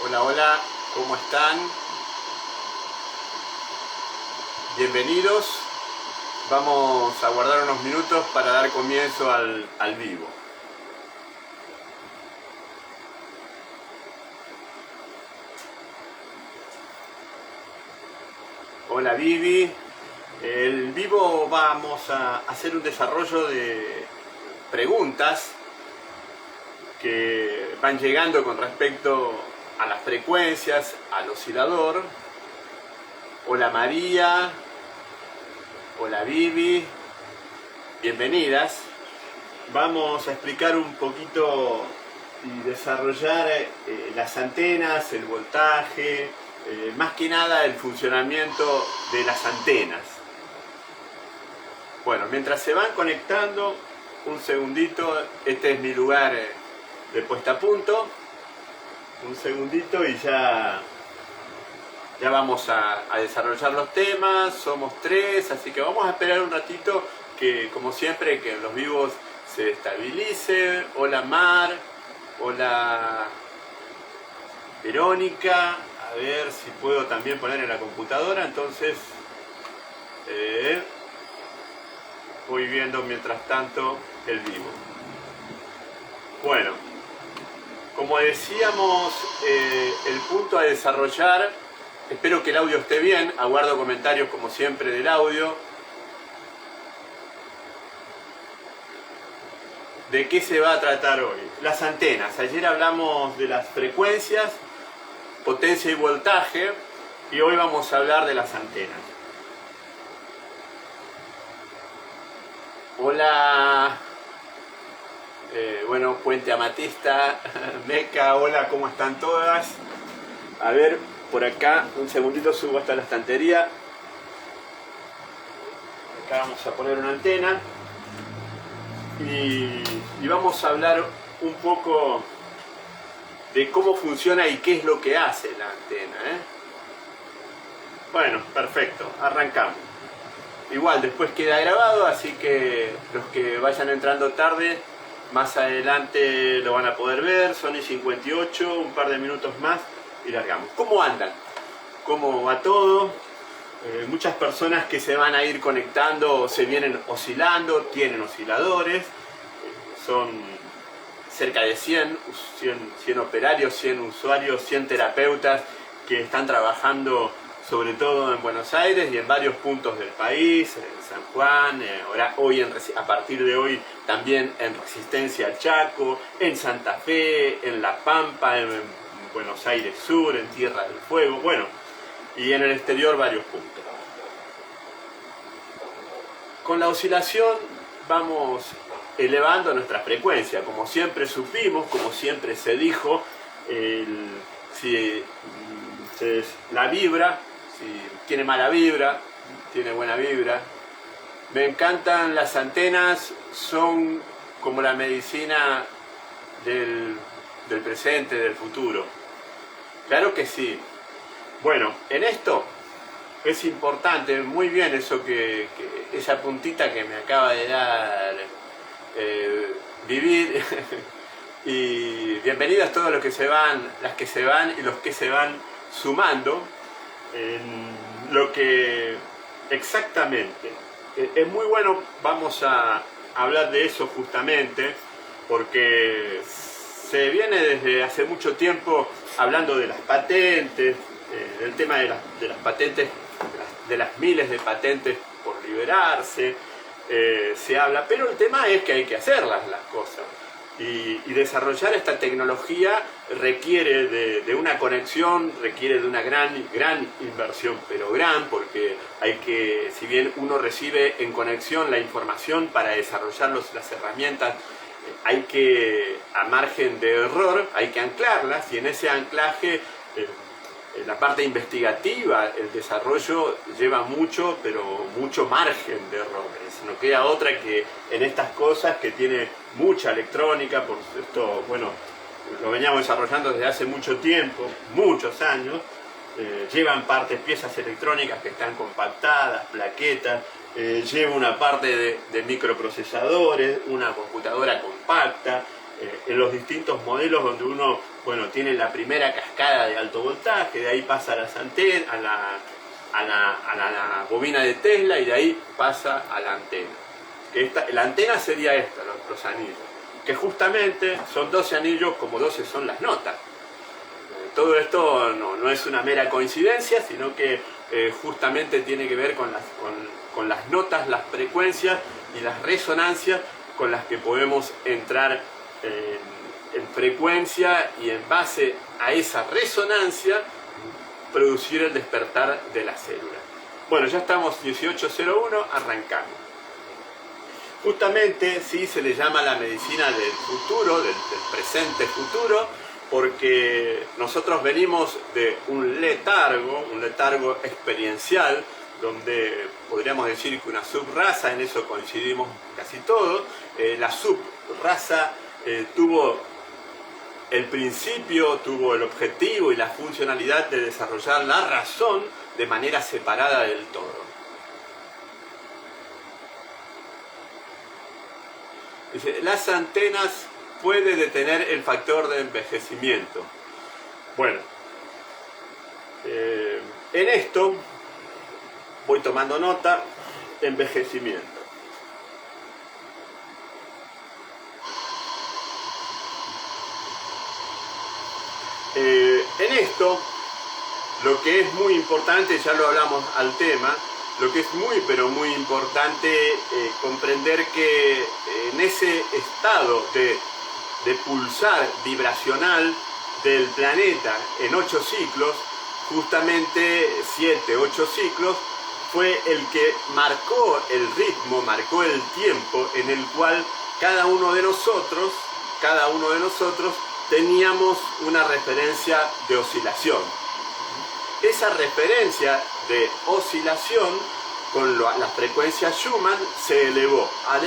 Hola, hola, ¿cómo están? Bienvenidos. Vamos a guardar unos minutos para dar comienzo al vivo. Hola Vivi. El vivo vamos a hacer un desarrollo de preguntas que van llegando con respecto a las frecuencias, al oscilador. Hola María. Hola Vivi. Bienvenidas. Vamos a explicar un poquito y desarrollar las antenas, el voltaje, más que nada el funcionamiento de las antenas. Bueno, mientras se van conectando, un segundito, este es mi lugar de puesta a punto. Un segundito y ya vamos a desarrollar los temas. Somos 3, así que vamos a esperar un ratito que, como siempre, que los vivos se estabilicen. Hola Mar, hola Verónica. A ver si puedo también poner en la computadora. Entonces voy viendo mientras tanto el vivo. Bueno, como decíamos, el punto a desarrollar, espero que el audio esté bien, aguardo comentarios como siempre del audio. ¿De qué se va a tratar hoy? Las antenas. Ayer hablamos de las frecuencias, potencia y voltaje, y hoy vamos a hablar de las antenas. Hola, bueno, Puente Amatista, Meca, hola, ¿cómo están todas? A ver, por acá, un segundito subo hasta la estantería. Acá vamos a poner una antena. Y vamos a hablar un poco de cómo funciona y qué es lo que hace la antena, Bueno, perfecto, arrancamos. Igual después queda grabado, así que los que vayan entrando tarde, más adelante lo van a poder ver. Son y 58, un par de minutos más y largamos. ¿Cómo andan? ¿Cómo va todo? Muchas personas que se van a ir conectando se vienen oscilando, tienen osciladores, son cerca de 100 operarios, 100 usuarios, 100 terapeutas que están trabajando sobre todo en Buenos Aires y en varios puntos del país, en San Juan, hoy a partir de hoy también en Resistencia al Chaco, en Santa Fe, en La Pampa, en Buenos Aires Sur, en Tierra del Fuego, bueno, y en el exterior varios puntos. Con la oscilación vamos elevando nuestra frecuencia, como siempre supimos, como siempre se dijo, si la vibra, si tiene mala vibra, tiene buena vibra. Me encantan las antenas, son como la medicina del presente, del futuro. Claro que sí. Bueno, en esto es importante, muy bien eso esa puntita que me acaba de dar Vivir. Y bienvenidos todos los que se van, las que se van y los que se van sumando en lo que exactamente. Es muy bueno, vamos a hablar de eso justamente, porque se viene desde hace mucho tiempo hablando de las patentes, del tema de las patentes, de las miles de patentes por liberarse, se habla, pero el tema es que hay que hacerlas las cosas. Y desarrollar esta tecnología requiere de una conexión, requiere de una gran inversión, pero gran, porque si bien uno recibe en conexión la información para desarrollar las herramientas, hay que, a margen de error, hay que anclarlas, y en ese anclaje la parte investigativa, el desarrollo lleva mucho, pero mucho margen de errores. No queda otra que en estas cosas que tiene mucha electrónica, por esto, bueno, lo veníamos desarrollando desde hace mucho tiempo, muchos años, llevan piezas electrónicas que están compactadas, plaquetas, lleva una parte de microprocesadores, una computadora compacta, el los distintos modelos donde uno, bueno, tiene la primera cascada de alto voltaje, de ahí pasa a las antenas, a la bobina de Tesla y de ahí pasa a la antena. La antena sería esta, los anillos, que justamente son 12 anillos como 12 son las notas. Todo esto no es una mera coincidencia, sino que justamente tiene que ver con las notas, las frecuencias y las resonancias con las que podemos entrar en frecuencia y en base a esa resonancia producir el despertar de la célula. Bueno, ya estamos 18:01, arrancamos. Justamente sí se le llama la medicina del futuro, del presente futuro, porque nosotros venimos de un letargo experiencial, donde podríamos decir que una subraza, en eso coincidimos casi todos, la subraza tuvo el principio, tuvo el objetivo y la funcionalidad de desarrollar la razón de manera separada del todo. Dice, las antenas puede detener el factor de envejecimiento. Bueno, en esto voy tomando nota, envejecimiento. En esto, lo que es muy importante, ya lo hablamos al tema, lo que es muy pero muy importante comprender que en ese estado de pulsar vibracional del planeta en 8 ciclos, justamente 7, 8 ciclos, fue el que marcó el ritmo, marcó el tiempo en el cual cada uno de nosotros teníamos una referencia de oscilación. Esa referencia de oscilación con la frecuencia Schumann se elevó. Al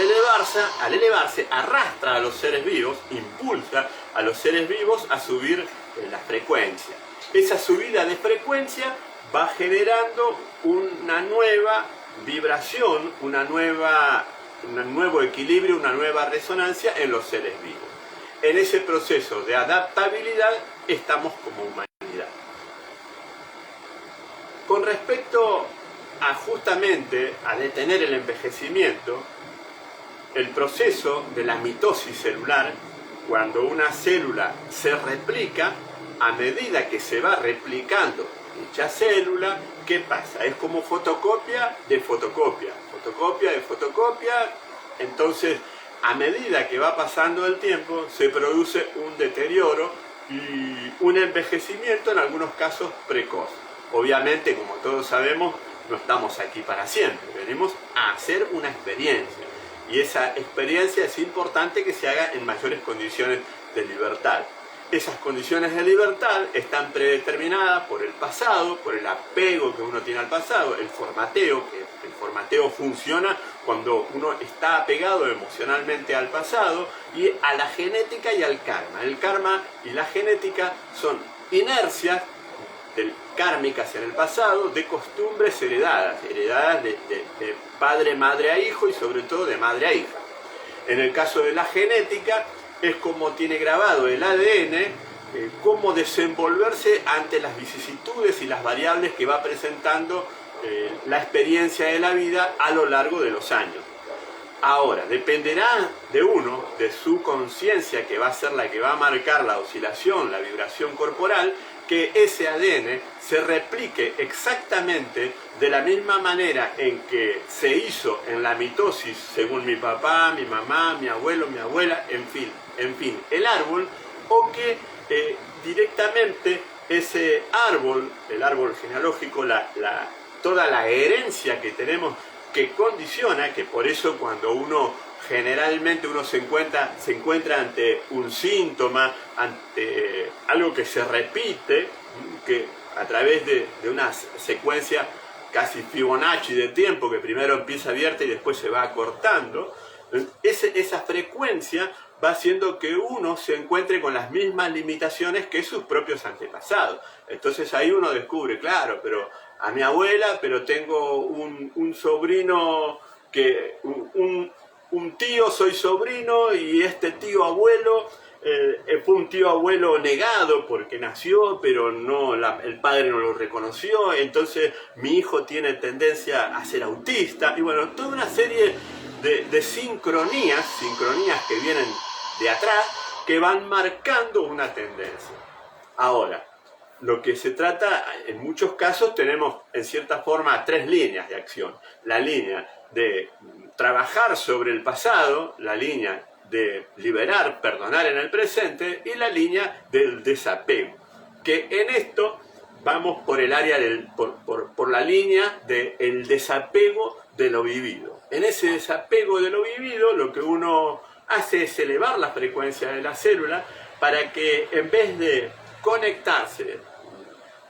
elevarse arrastra a los seres vivos, impulsa a los seres vivos a subir la frecuencia. Esa subida de frecuencia va generando una nueva vibración, un nuevo equilibrio, una nueva resonancia en los seres vivos. En ese proceso de adaptabilidad estamos como humanidad. Con respecto a justamente a detener el envejecimiento, el proceso de la mitosis celular, cuando una célula se replica, a medida que se va replicando dicha célula, ¿qué pasa? Es como fotocopia de fotocopia, fotocopia de fotocopia. Entonces, a medida que va pasando el tiempo, se produce un deterioro y un envejecimiento, en algunos casos precoz. Obviamente, como todos sabemos, no estamos aquí para siempre, venimos a hacer una experiencia. Y esa experiencia es importante que se haga en mayores condiciones de libertad. Esas condiciones de libertad están predeterminadas por el pasado, por el apego que uno tiene al pasado, el formateo, que el formateo funciona cuando uno está apegado emocionalmente al pasado, y a la genética y al karma. El karma y la genética son inercias kármicas en el pasado, de costumbres heredadas de padre, madre a hijo y sobre todo de madre a hija. En el caso de la genética, es como tiene grabado el ADN, cómo desenvolverse ante las vicisitudes y las variables que va presentando la experiencia de la vida a lo largo de los años. Ahora, dependerá de uno, de su conciencia, que va a ser la que va a marcar la oscilación, la vibración corporal, que ese ADN se replique exactamente de la misma manera en que se hizo en la mitosis, según mi papá, mi mamá, mi abuelo, mi abuela, en fin, el árbol, o que directamente ese árbol, el árbol genealógico, toda la herencia que tenemos, que condiciona, que por eso cuando generalmente uno se encuentra ante un síntoma, ante algo que se repite, que a través de una secuencia casi Fibonacci de tiempo, que primero empieza abierta y después se va acortando, esa frecuencia va haciendo que uno se encuentre con las mismas limitaciones que sus propios antepasados. Entonces ahí uno descubre, claro, pero a mi abuela, pero tengo un sobrino que un tío, soy sobrino, y este tío abuelo fue un tío abuelo negado porque nació, pero no, el padre no lo reconoció, entonces mi hijo tiene tendencia a ser autista, y bueno, toda una serie de sincronías que vienen de atrás, que van marcando una tendencia. Ahora, lo que se trata, en muchos casos tenemos en cierta forma tres líneas de acción. La línea de trabajar sobre el pasado, la línea de liberar, perdonar en el presente, y la línea del desapego. Que en esto vamos por el área por la línea del desapego de lo vivido. En ese desapego de lo vivido, lo que uno hace es elevar la frecuencia de la célula para que, en vez de conectarse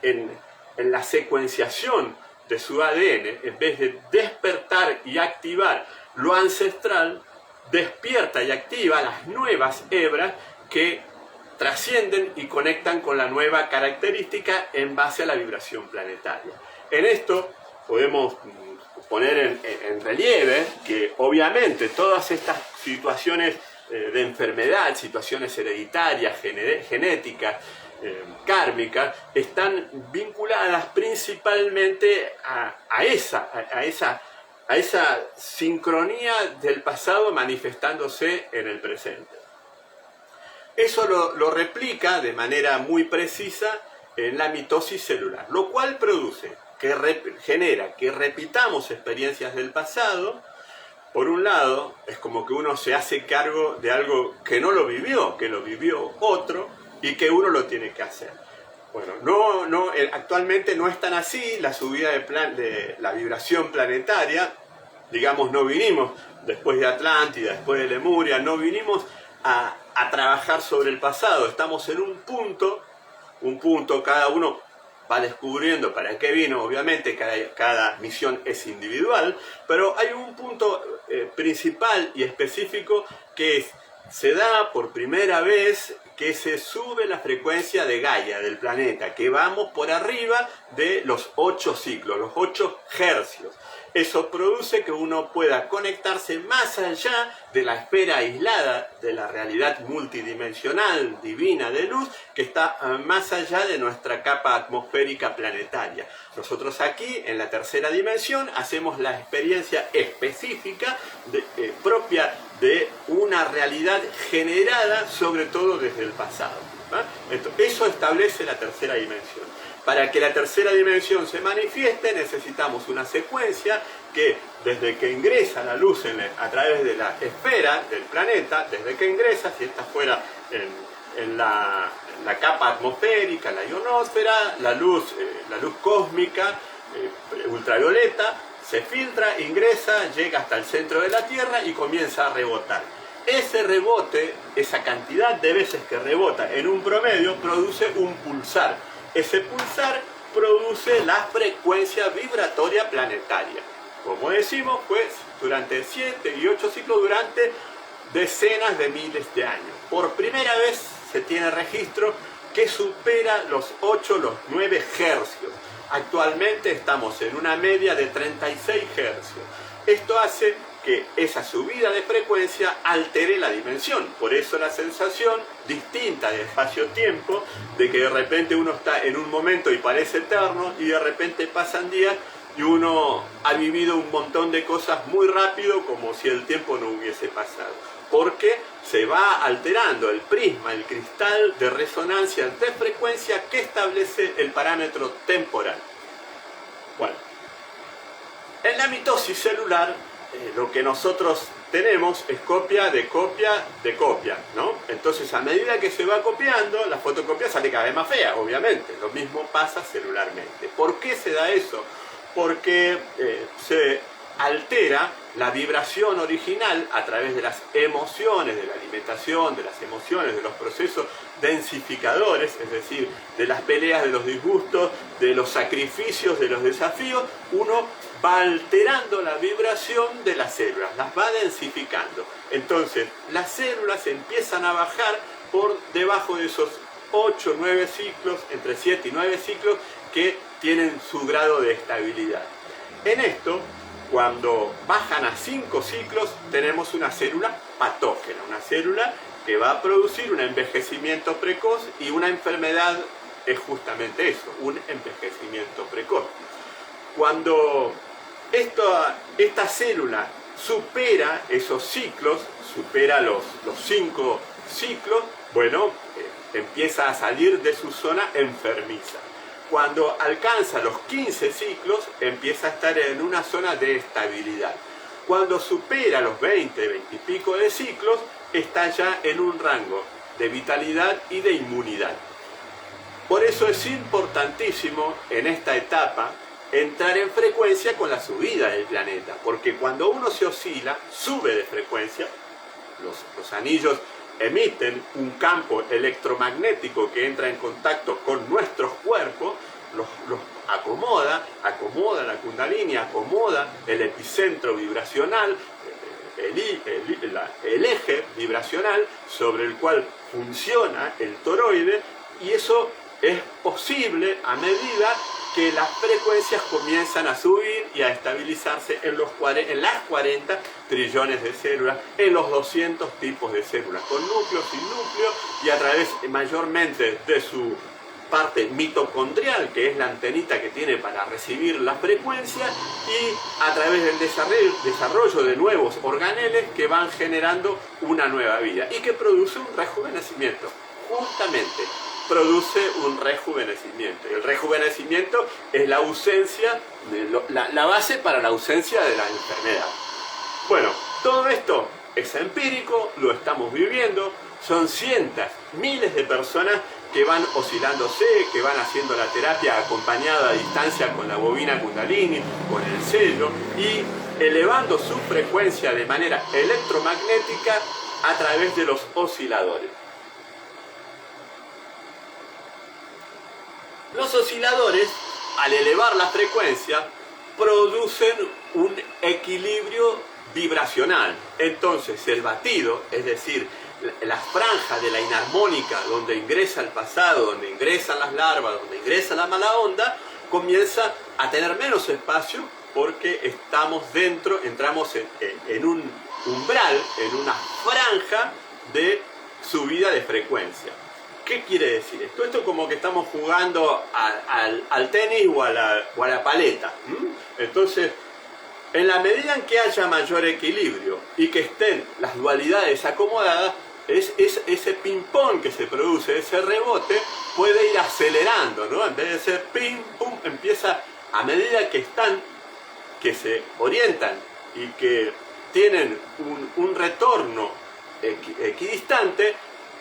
en la secuenciación de su ADN, en vez de despertar y activar lo ancestral, despierta y activa las nuevas hebras que trascienden y conectan con la nueva característica en base a la vibración planetaria. En esto podemos poner en relieve que obviamente todas estas situaciones de enfermedad, situaciones hereditarias, genéticas, kármicas, están vinculadas principalmente a esa sincronía del pasado manifestándose en el presente. Eso lo replica de manera muy precisa en la mitosis celular, lo cual genera que repitamos experiencias del pasado. Por un lado, es como que uno se hace cargo de algo que no lo vivió, que lo vivió otro, y que uno lo tiene que hacer. Bueno, actualmente no es tan así. La subida de la vibración planetaria, digamos, no vinimos después de Atlántida, después de Lemuria, no vinimos a trabajar sobre el pasado. Estamos en un punto, cada uno va descubriendo para qué vino. Obviamente cada misión es individual, pero hay un punto principal y específico que se da por primera vez, que se sube la frecuencia de Gaia, del planeta, que vamos por arriba de los 8 ciclos, los 8 hercios. Eso produce que uno pueda conectarse más allá de la esfera aislada de la realidad multidimensional, divina de luz, que está más allá de nuestra capa atmosférica planetaria. Nosotros aquí, en la tercera dimensión, hacemos la experiencia específica propia de una realidad generada sobre todo desde el pasado. Eso establece la tercera dimensión. Para que la tercera dimensión se manifieste, necesitamos una secuencia que, desde que ingresa la luz a través de la esfera del planeta, desde que ingresa, si esta fuera en la capa atmosférica, la ionosfera, la luz cósmica, ultravioleta, se filtra, ingresa, llega hasta el centro de la Tierra y comienza a rebotar. Ese rebote, esa cantidad de veces que rebota en un promedio, produce un pulsar. Ese pulsar produce la frecuencia vibratoria planetaria. Como decimos, pues, durante 7 y 8 ciclos, durante decenas de miles de años. Por primera vez se tiene registro que supera los 8, los 9 hercios. Actualmente estamos en una media de 36 hercios. Esto hace que esa subida de frecuencia altere la dimensión. Por eso la sensación distinta de espacio-tiempo, de que de repente uno está en un momento y parece eterno, y de repente pasan días y uno ha vivido un montón de cosas muy rápido, como si el tiempo no hubiese pasado. Porque se va alterando el prisma, el cristal de resonancia de frecuencia que establece el parámetro temporal. Bueno, en la mitosis celular, lo que nosotros tenemos es copia de copia de copia, ¿no? Entonces, a medida que se va copiando, la fotocopia sale cada vez más fea, obviamente. Lo mismo pasa celularmente. ¿Por qué se da eso? Porque se altera la vibración original a través de las emociones, de la alimentación, de las emociones, de los procesos densificadores, es decir, de las peleas, de los disgustos, de los sacrificios, de los desafíos. Uno va alterando la vibración de las células, las va densificando. Entonces, las células empiezan a bajar por debajo de esos 8, 9 ciclos, entre 7 y 9 ciclos, que tienen su grado de estabilidad. En esto, cuando bajan a 5 ciclos, tenemos una célula patógena, una célula que va a producir un envejecimiento precoz, y una enfermedad es justamente eso, un envejecimiento precoz. Cuando esta célula supera esos ciclos, supera los 5 ciclos, bueno, empieza a salir de su zona enfermiza. Cuando alcanza los 15 ciclos, empieza a estar en una zona de estabilidad. Cuando supera los 20, 20 y pico de ciclos, está ya en un rango de vitalidad y de inmunidad. Por eso es importantísimo en esta etapa entrar en frecuencia con la subida del planeta, porque cuando uno se oscila, sube de frecuencia, los anillos emiten un campo electromagnético que entra en contacto con nuestros cuerpos, los acomoda la Kundalini, acomoda el epicentro vibracional, el eje vibracional sobre el cual funciona el toroide, y eso es posible a medida que las frecuencias comienzan a subir y a estabilizarse en las 40 trillones de células, en los 200 tipos de células, con núcleo, sin núcleo, y a través mayormente de su parte mitocondrial, que es la antenita que tiene para recibir la frecuencia, y a través del desarrollo de nuevos organeles que van generando una nueva vida y que produce un rejuvenecimiento. Justamente produce un rejuvenecimiento. Y el rejuvenecimiento es la ausencia, la base para la ausencia de la enfermedad. Bueno, todo esto es empírico, lo estamos viviendo, son cientos, miles de personas que van oscilándose, que van haciendo la terapia acompañada a distancia con la bobina Kundalini, con el sello, y elevando su frecuencia de manera electromagnética a través de los osciladores. Los osciladores, al elevar la frecuencia, producen un equilibrio vibracional. Entonces el batido, es decir, la franja de la inarmónica donde ingresa el pasado, donde ingresan las larvas, donde ingresa la mala onda, comienza a tener menos espacio porque entramos en un umbral, en una franja de subida de frecuencia. ¿Qué quiere decir esto? Esto es como que estamos jugando al tenis o a la paleta. Entonces, en la medida en que haya mayor equilibrio y que estén las dualidades acomodadas, ese ping-pong que se produce, ese rebote, puede ir acelerando, ¿no? En vez de ser ping, pum, empieza a medida que se orientan y que tienen un retorno equidistante,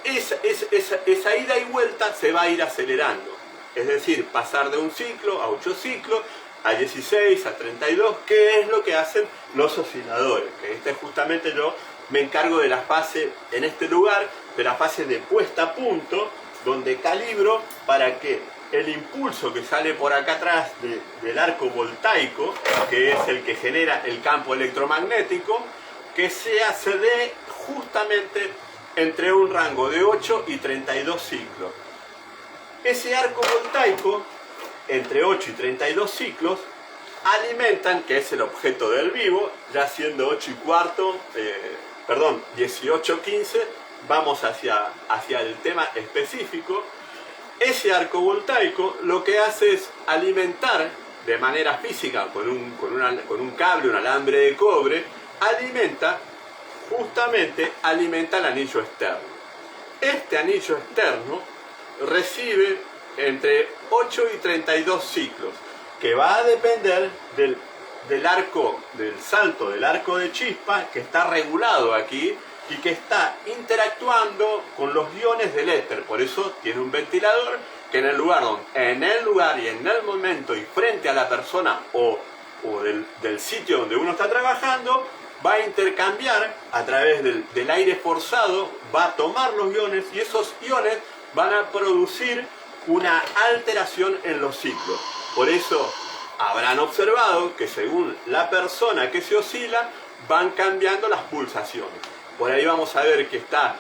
esa ida y vuelta se va a ir acelerando. Es decir, pasar de un ciclo a 8 ciclos, a 16, a 32, que es lo que hacen los osciladores. Que justamente yo me encargo de la fase, en este lugar, de la fase de puesta a punto, donde calibro para que el impulso que sale por acá atrás del arco voltaico, que es el que genera el campo electromagnético, que se dé justamente entre un rango de 8 y 32 ciclos. Ese arco voltaico, entre 8 y 32 ciclos, alimentan, que es el objeto del vivo, ya siendo 8 y cuarto, 18:15, vamos hacia el tema específico. Ese arco voltaico lo que hace es alimentar de manera física, con un cable, un alambre de cobre, alimenta el anillo externo. Este anillo externo recibe entre 8 y 32 ciclos, que va a depender del salto del arco de chispa, que está regulado aquí y que está interactuando con los iones del éter. Por eso tiene un ventilador que en el lugar y en el momento y frente a la persona o del sitio donde uno está trabajando, va a intercambiar a través del aire forzado, va a tomar los iones, y esos iones van a producir una alteración en los ciclos. Por eso habrán observado que según la persona que se oscila, van cambiando las pulsaciones. Por ahí vamos a ver que está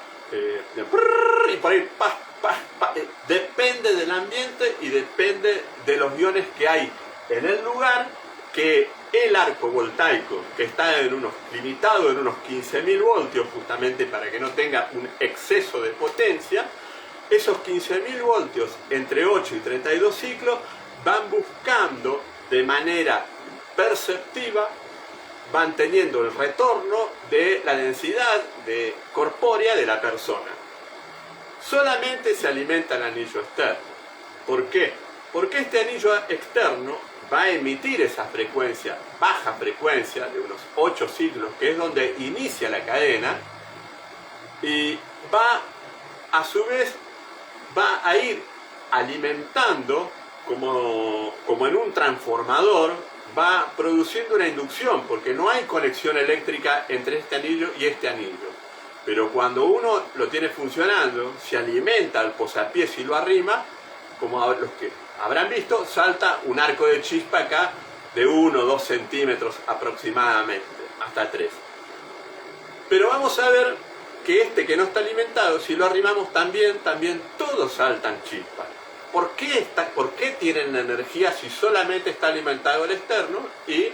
y por ahí depende del ambiente y depende de los iones que hay en el lugar que el arco voltaico, que está limitado en unos 15.000 voltios, justamente para que no tenga un exceso de potencia, esos 15.000 voltios entre 8 y 32 ciclos van buscando de manera perceptiva, van teniendo el retorno de la densidad corpórea de la persona. Solamente se alimenta el anillo externo. ¿Por qué? Porque este anillo externo va a emitir esa frecuencia, baja frecuencia, de unos 8 ciclos, que es donde inicia la cadena, y a su vez, va a ir alimentando, como en un transformador, va produciendo una inducción, porque no hay conexión eléctrica entre este anillo y este anillo. Pero cuando uno lo tiene funcionando, se alimenta al posapiés y lo arrima, como los que habrán visto, salta un arco de chispa acá de 1 o 2 centímetros aproximadamente, hasta 3. Pero vamos a ver que que no está alimentado, si lo arrimamos también todos saltan chispas. ¿Por qué tienen energía si solamente está alimentado el externo y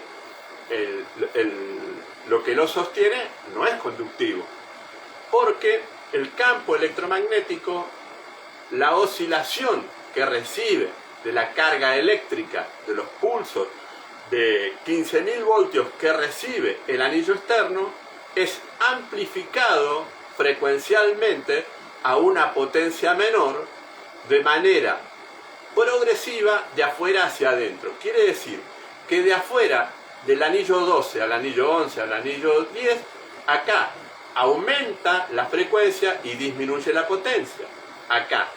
lo que lo sostiene no es conductivo? Porque el campo electromagnético, la oscilación que recibe de la carga eléctrica, de los pulsos de 15.000 voltios que recibe el anillo externo, es amplificado frecuencialmente a una potencia menor de manera progresiva de afuera hacia adentro. Quiere decir que de afuera, del anillo 12 al anillo 11 al anillo 10, acá aumenta la frecuencia y disminuye la potencia. Acá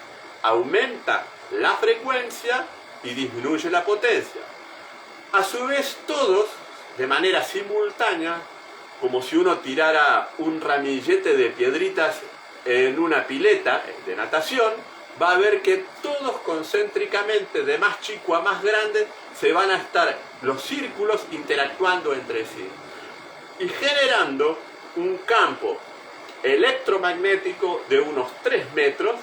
aumenta la frecuencia y disminuye la potencia. A su vez, todos, de manera simultánea, como si uno tirara un ramillete de piedritas en una pileta de natación, va a ver que todos concéntricamente, de más chico a más grande, se van a estar los círculos interactuando entre sí y generando un campo electromagnético de unos 3 metros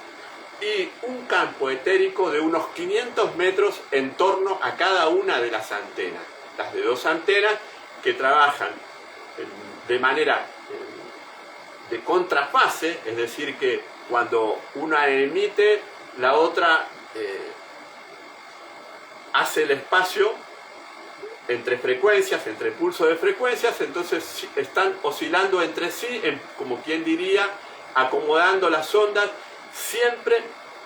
y un campo etérico de unos 500 metros en torno a cada una de las antenas. Las de 2 antenas que trabajan de manera de contrafase, es decir, que cuando una emite, la otra hace el espacio entre frecuencias, entre pulsos de frecuencias, entonces están oscilando entre sí, como quien diría, acomodando las ondas, siempre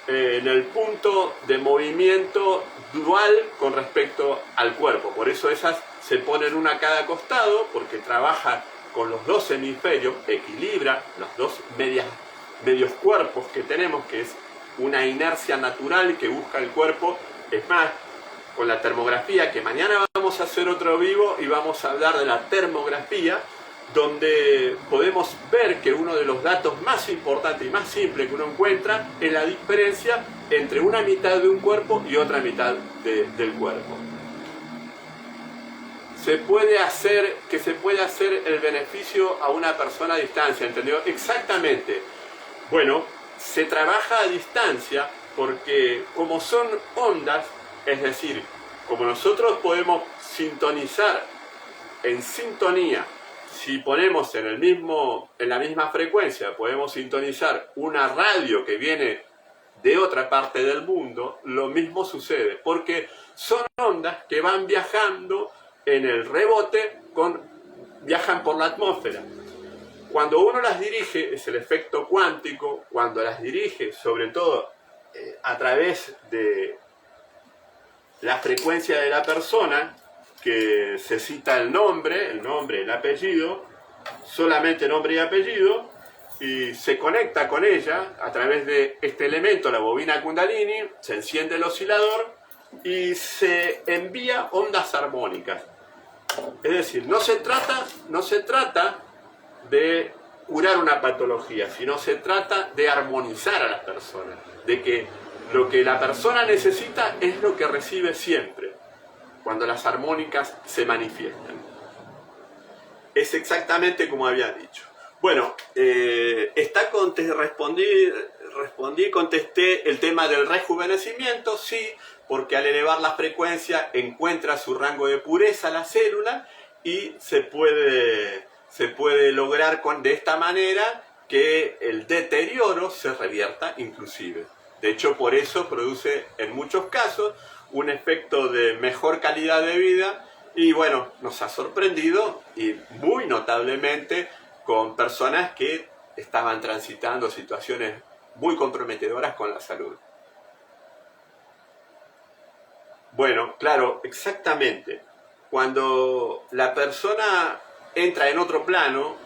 en el punto de movimiento dual con respecto al cuerpo. Por eso esas se ponen una a cada costado, porque trabaja con los 2 hemisferios, equilibra los 2 medios cuerpos que tenemos, que es una inercia natural que busca el cuerpo. Es más, con la termografía, que mañana vamos a hacer otro vivo y vamos a hablar de la termografía, donde podemos ver que uno de los datos más importantes y más simples que uno encuentra es la diferencia entre una mitad de un cuerpo y otra mitad del cuerpo. Se puede hacer el beneficio a una persona a distancia, ¿entendió? Exactamente. Bueno, se trabaja a distancia porque como son ondas, es decir, como nosotros podemos sintonizar en sintonía, si ponemos en la misma frecuencia, podemos sintonizar una radio que viene de otra parte del mundo, lo mismo sucede, porque son ondas que van viajando en el rebote, viajan por la atmósfera. Cuando uno las dirige, es el efecto cuántico, cuando las dirige, sobre todo a través de la frecuencia de la persona, que se cita el nombre, el apellido, solamente nombre y apellido, y se conecta con ella a través de este elemento, la bobina Kundalini, se enciende el oscilador y se envía ondas armónicas. Es decir, no se trata de curar una patología, sino se trata de armonizar a las personas, de que lo que la persona necesita es lo que recibe siempre, cuando las armónicas se manifiestan. Es exactamente como había dicho. Bueno, respondí, contesté el tema del rejuvenecimiento, sí, porque al elevar la frecuencia encuentra su rango de pureza la célula y se puede lograr de esta manera que el deterioro se revierta inclusive. De hecho, por eso produce en muchos casos un efecto de mejor calidad de vida y bueno, nos ha sorprendido y muy notablemente con personas que estaban transitando situaciones muy comprometedoras con la salud. Bueno, claro, exactamente. Cuando la persona entra en otro plano,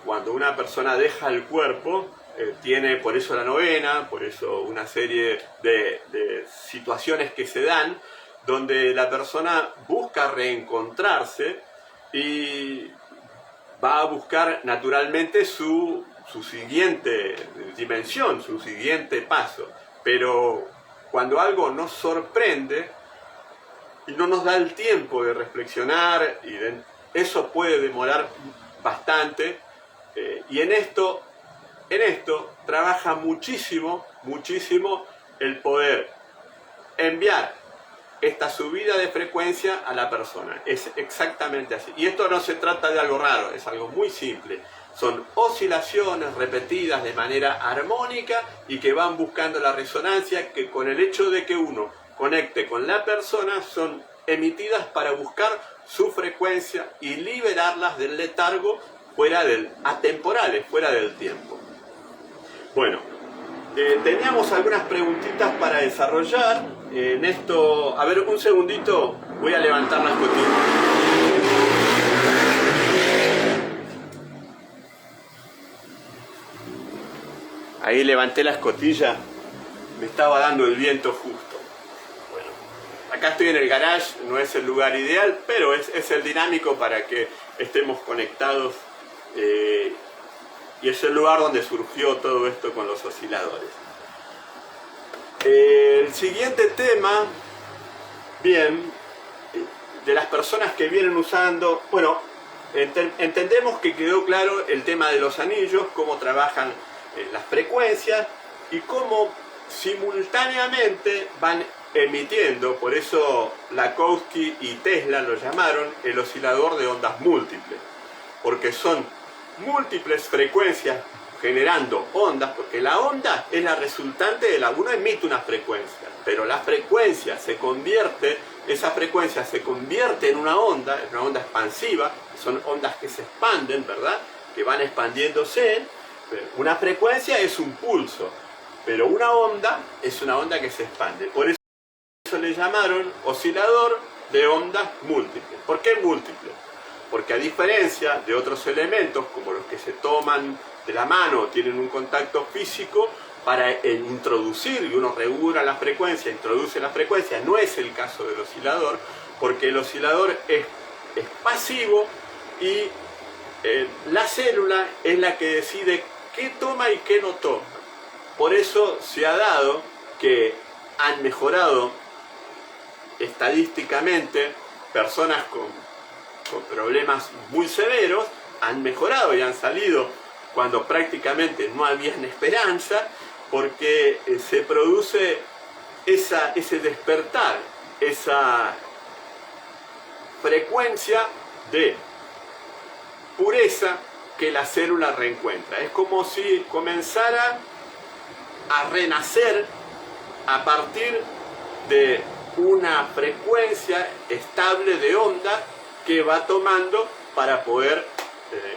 cuando una persona deja el cuerpo, tiene por eso la novena, por eso una serie de situaciones que se dan, donde la persona busca reencontrarse y va a buscar naturalmente su siguiente dimensión, su siguiente paso. Pero cuando algo nos sorprende y no nos da el tiempo de reflexionar, eso puede demorar bastante, y en esto trabaja muchísimo el poder enviar esta subida de frecuencia a la persona. Es exactamente así. Y esto no se trata de algo raro, es algo muy simple. Son oscilaciones repetidas de manera armónica y que van buscando la resonancia, que con el hecho de que uno conecte con la persona son emitidas para buscar su frecuencia y liberarlas del letargo atemporales, fuera del tiempo. Bueno, teníamos algunas preguntitas para desarrollar. En esto, a ver, un segundito, voy a levantar las cotillas. Ahí levanté la escotilla, me estaba dando el viento justo. Bueno, acá estoy en el garage, no es el lugar ideal, pero es el dinámico para que estemos conectados, y es el lugar donde surgió todo esto con los osciladores. El siguiente tema, bien, de las personas que vienen usando, bueno, entendemos que quedó claro el tema de los anillos, cómo trabajan las frecuencias y cómo simultáneamente van emitiendo, por eso Lakowski y Tesla lo llamaron el oscilador de ondas múltiples, porque son múltiples frecuencias generando ondas, porque la onda es la resultante de uno emite una frecuencia, pero la frecuencia esa frecuencia se convierte en una onda expansiva, son ondas que se expanden, ¿verdad? Que van expandiéndose. Una frecuencia es un pulso, pero una onda es una onda que se expande. Por eso le llamaron oscilador de ondas múltiples. ¿Por qué múltiples? Porque a diferencia de otros elementos, como los que se toman de la mano, tienen un contacto físico para introducir, y uno regula la frecuencia, introduce la frecuencia, no es el caso del oscilador, porque el oscilador es pasivo y la célula es la que decide qué toma y qué no toma. Por eso se ha dado que han mejorado estadísticamente personas con problemas muy severos, han mejorado y han salido cuando prácticamente no habían esperanza, porque se produce ese despertar, esa frecuencia de pureza que la célula reencuentra. Es como si comenzara a renacer a partir de una frecuencia estable de onda que va tomando para poder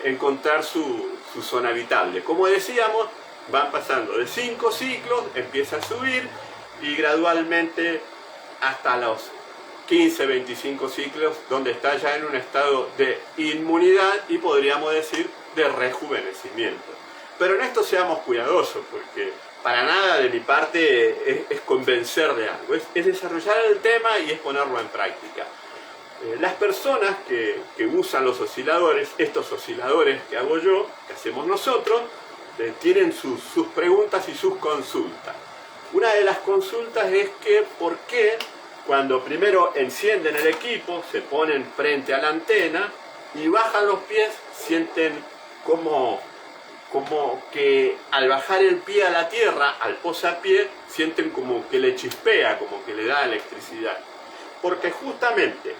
encontrar su zona habitable. Como decíamos, van pasando de 5 ciclos, empieza a subir y gradualmente hasta los 15, 25 ciclos, donde está ya en un estado de inmunidad y podríamos decir de rejuvenecimiento. Pero en esto seamos cuidadosos, porque para nada de mi parte es convencer de algo, es desarrollar el tema y es ponerlo en práctica. Las personas que usan los osciladores, estos osciladores que hago yo, que hacemos nosotros, tienen sus preguntas y sus consultas. Una de las consultas es que por qué cuando primero encienden el equipo, se ponen frente a la antena y bajan los pies, sienten como como que al bajar el pie a la tierra, al posapié, sienten como que le chispea, como que le da electricidad. Porque justamente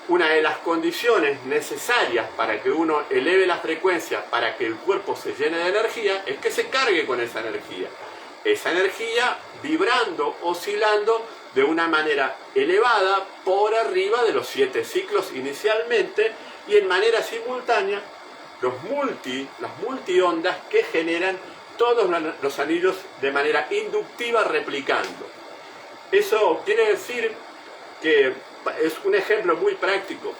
una de las condiciones necesarias para que uno eleve la frecuencia, para que el cuerpo se llene de energía, es que se cargue con esa energía. Esa energía vibrando, oscilando de una manera elevada por arriba de los 7 ciclos inicialmente y en manera simultánea las multiondas que generan todos los anillos de manera inductiva replicando. Eso quiere decir que es un ejemplo muy práctico.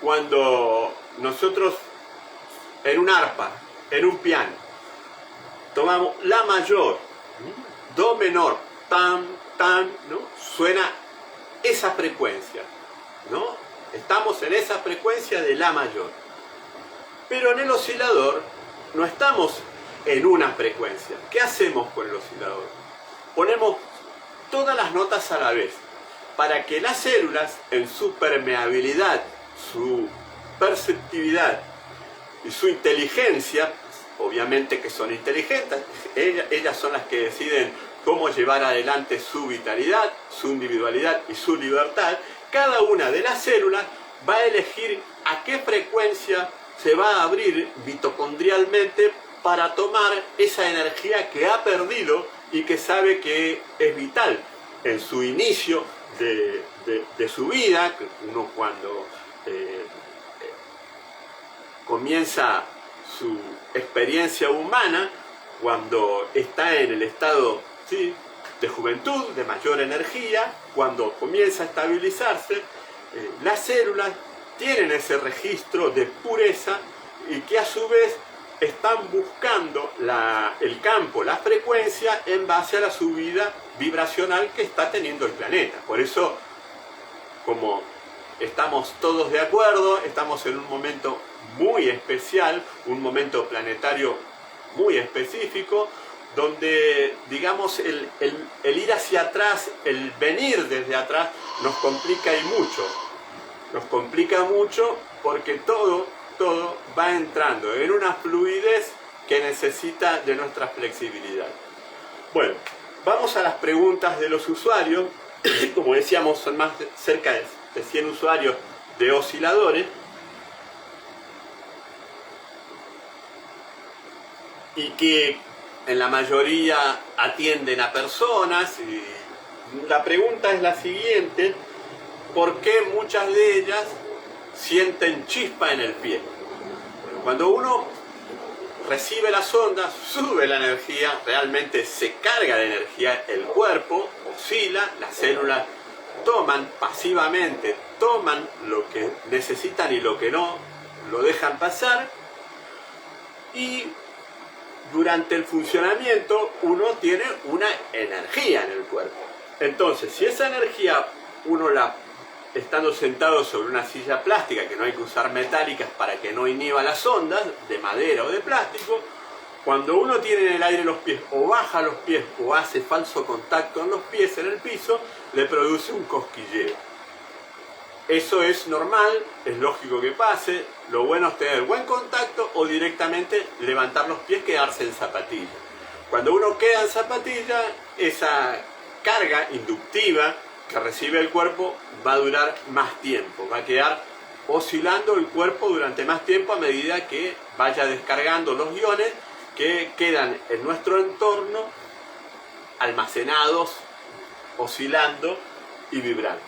Cuando nosotros en un arpa, en un piano, tomamos la mayor, do menor, tam, tam, ¿no? Suena esa frecuencia, ¿no? Estamos en esa frecuencia de la mayor. Pero en el oscilador no estamos en una frecuencia. ¿Qué hacemos con el oscilador? Ponemos todas las notas a la vez para que las células, en su permeabilidad, su perceptividad y su inteligencia, obviamente que son inteligentes, ellas son las que deciden cómo llevar adelante su vitalidad, su individualidad y su libertad. Cada una de las células va a elegir a qué frecuencia se va a abrir mitocondrialmente para tomar esa energía que ha perdido y que sabe que es vital en su inicio de su vida. Uno cuando comienza su experiencia humana, cuando está en el estado, ¿sí?, de juventud, de mayor energía, cuando comienza a estabilizarse, las células tienen ese registro de pureza y que a su vez están buscando el campo, la frecuencia en base a la subida vibracional que está teniendo el planeta. Por eso, como estamos todos de acuerdo, estamos en un momento muy especial, un momento planetario muy específico, donde, digamos, el ir hacia atrás, el venir desde atrás, nos complica y mucho. Nos complica mucho porque todo va entrando en una fluidez que necesita de nuestra flexibilidad. Bueno, vamos a las preguntas de los usuarios. Como decíamos, son más cerca de 100 usuarios de osciladores. Y que en la mayoría atienden a personas. Y la pregunta es la siguiente: ¿por qué muchas de ellas sienten chispa en el pie? Cuando uno recibe las ondas, sube la energía, realmente se carga de energía el cuerpo, oscila, las células toman pasivamente, toman lo que necesitan y lo que no, lo dejan pasar, y durante el funcionamiento uno tiene una energía en el cuerpo. Entonces, si esa energía uno estando sentado sobre una silla plástica, que no hay que usar metálicas para que no inhiba las ondas, de madera o de plástico, cuando uno tiene en el aire los pies, o baja los pies, o hace falso contacto en los pies en el piso, le produce un cosquilleo. Eso es normal, es lógico que pase. Lo bueno es tener buen contacto o directamente levantar los pies, quedarse en zapatilla. Cuando uno queda en zapatilla, esa carga inductiva que recibe el cuerpo va a durar más tiempo, va a quedar oscilando el cuerpo durante más tiempo a medida que vaya descargando los iones que quedan en nuestro entorno almacenados, oscilando y vibrando.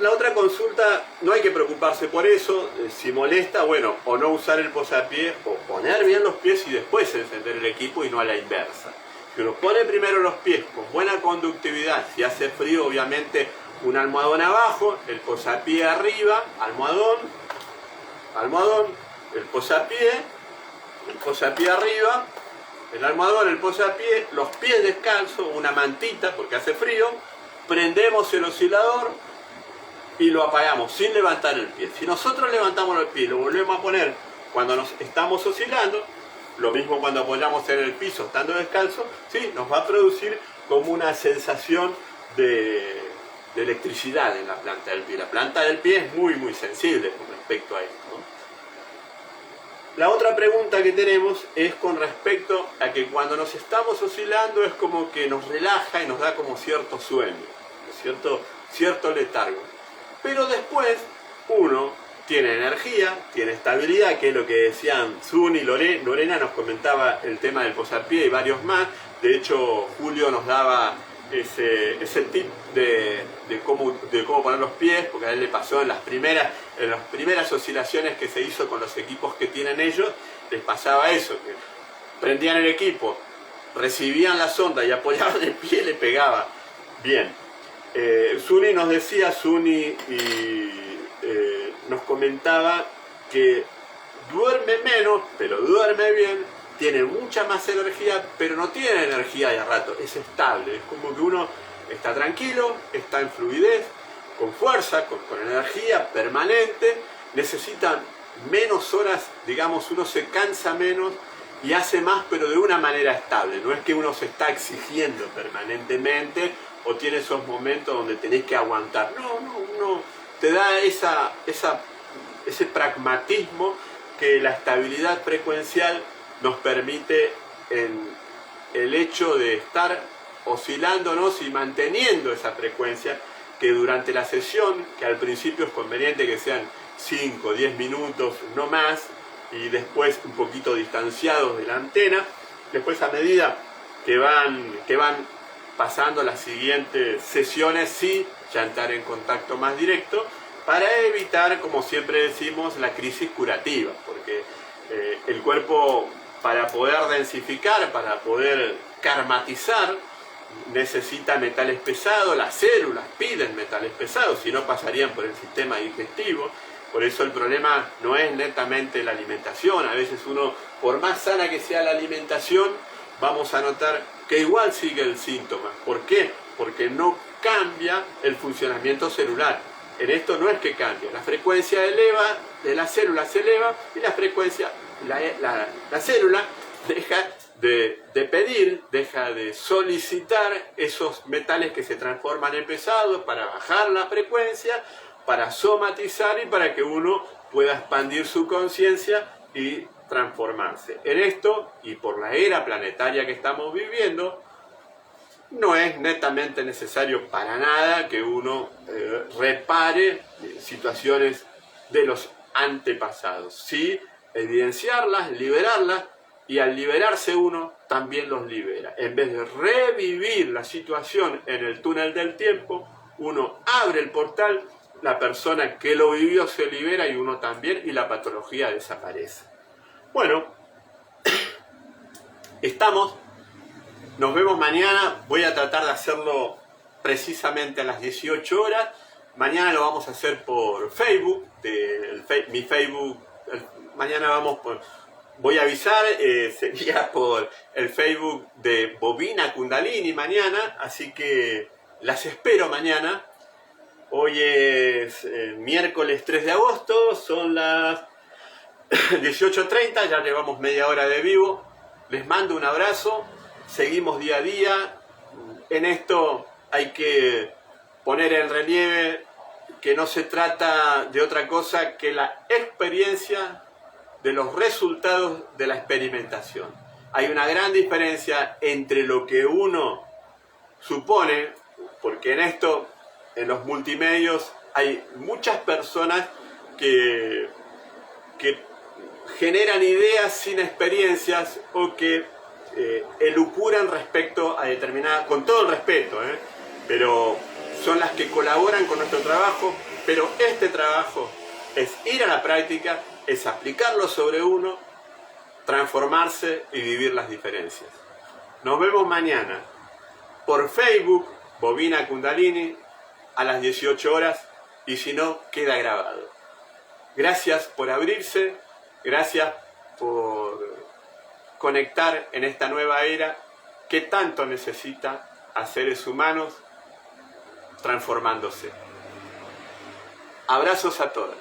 La otra consulta, no hay que preocuparse por eso. Si molesta, bueno, o no usar el posapié, o poner bien los pies y después encender el equipo, y no a la inversa. Si uno pone primero los pies con buena conductividad, si hace frío, obviamente un almohadón abajo, el posapié arriba, almohadón, el posapié arriba, el almohadón, el posapié, los pies descalzos, una mantita porque hace frío, prendemos el oscilador y lo apagamos sin levantar el pie. Si nosotros levantamos el pie y lo volvemos a poner cuando nos estamos oscilando, lo mismo cuando apoyamos en el piso estando descalzo, ¿sí?, nos va a producir como una sensación de electricidad en la planta del pie. La planta del pie es muy sensible con respecto a esto, ¿no? La otra pregunta que tenemos es con respecto a que cuando nos estamos oscilando es como que nos relaja y nos da como cierto sueño, cierto letargo. Pero después uno tiene energía, tiene estabilidad, que es lo que decían Zuni, Lorena nos comentaba el tema del posapié y varios más. De hecho, Julio nos daba ese tip de cómo poner los pies, porque a él le pasó en las primeras oscilaciones que se hizo con los equipos que tienen ellos, les pasaba eso, que prendían el equipo, recibían la sonda y apoyaban el pie y le pegaba. Bien, Zuni nos decía, nos comentaba que duerme menos, pero duerme bien, tiene mucha más energía, pero no tiene energía de rato, es estable, es como que uno está tranquilo, está en fluidez, con fuerza, con energía permanente, necesita menos horas, digamos, uno se cansa menos y hace más, pero de una manera estable, no es que uno se está exigiendo permanentemente o tiene esos momentos donde tenés que aguantar, no, uno te da ese pragmatismo que la estabilidad frecuencial nos permite en el hecho de estar oscilándonos y manteniendo esa frecuencia que durante la sesión, que al principio es conveniente que sean 5 o 10 minutos, no más, y después un poquito distanciados de la antena, después a medida que van pasando las siguientes sesiones, sí, ya entrar en contacto más directo, para evitar, como siempre decimos, la crisis curativa, porque el cuerpo, para poder densificar, para poder karmatizar, necesita metales pesados, las células piden metales pesados, si no pasarían por el sistema digestivo. Por eso el problema no es netamente la alimentación, a veces uno, por más sana que sea la alimentación, vamos a notar que igual sigue el síntoma. ¿Por qué? Porque no cambia el funcionamiento celular. En esto no es que cambie, la frecuencia de la célula se eleva y la frecuencia, la célula deja de pedir, deja de solicitar esos metales que se transforman en pesados para bajar la frecuencia, para somatizar y para que uno pueda expandir su conciencia y transformarse. En esto, y por la era planetaria que estamos viviendo, no es netamente necesario para nada que uno repare situaciones de los antepasados. Sí, evidenciarlas, liberarlas, y al liberarse uno también los libera. En vez de revivir la situación en el túnel del tiempo, uno abre el portal, la persona que lo vivió se libera y uno también, y la patología desaparece. Bueno, nos vemos mañana. Voy a tratar de hacerlo precisamente a las 18 horas. Mañana lo vamos a hacer por Facebook, mi Facebook. Mañana voy a avisar, sería por el Facebook de Bobina Kundalini mañana, así que las espero mañana. Hoy es miércoles 3 de agosto, son las 18:30, ya llevamos media hora de vivo. Les mando un abrazo, seguimos día a día. En esto hay que poner en relieve que no se trata de otra cosa que la experiencia de los resultados de la experimentación. Hay una gran diferencia entre lo que uno supone, porque en esto, en los multimedios, hay muchas personas que generan ideas sin experiencias o que elucubran respecto a determinadas, con todo el respeto, pero son las que colaboran con nuestro trabajo, pero este trabajo es ir a la práctica, es aplicarlo sobre uno, transformarse y vivir las diferencias. Nos vemos mañana por Facebook, Bobina Kundalini, a las 18 horas, y si no, queda grabado. Gracias por abrirse, gracias por conectar en esta nueva era que tanto necesita a seres humanos transformándose. Abrazos a todos.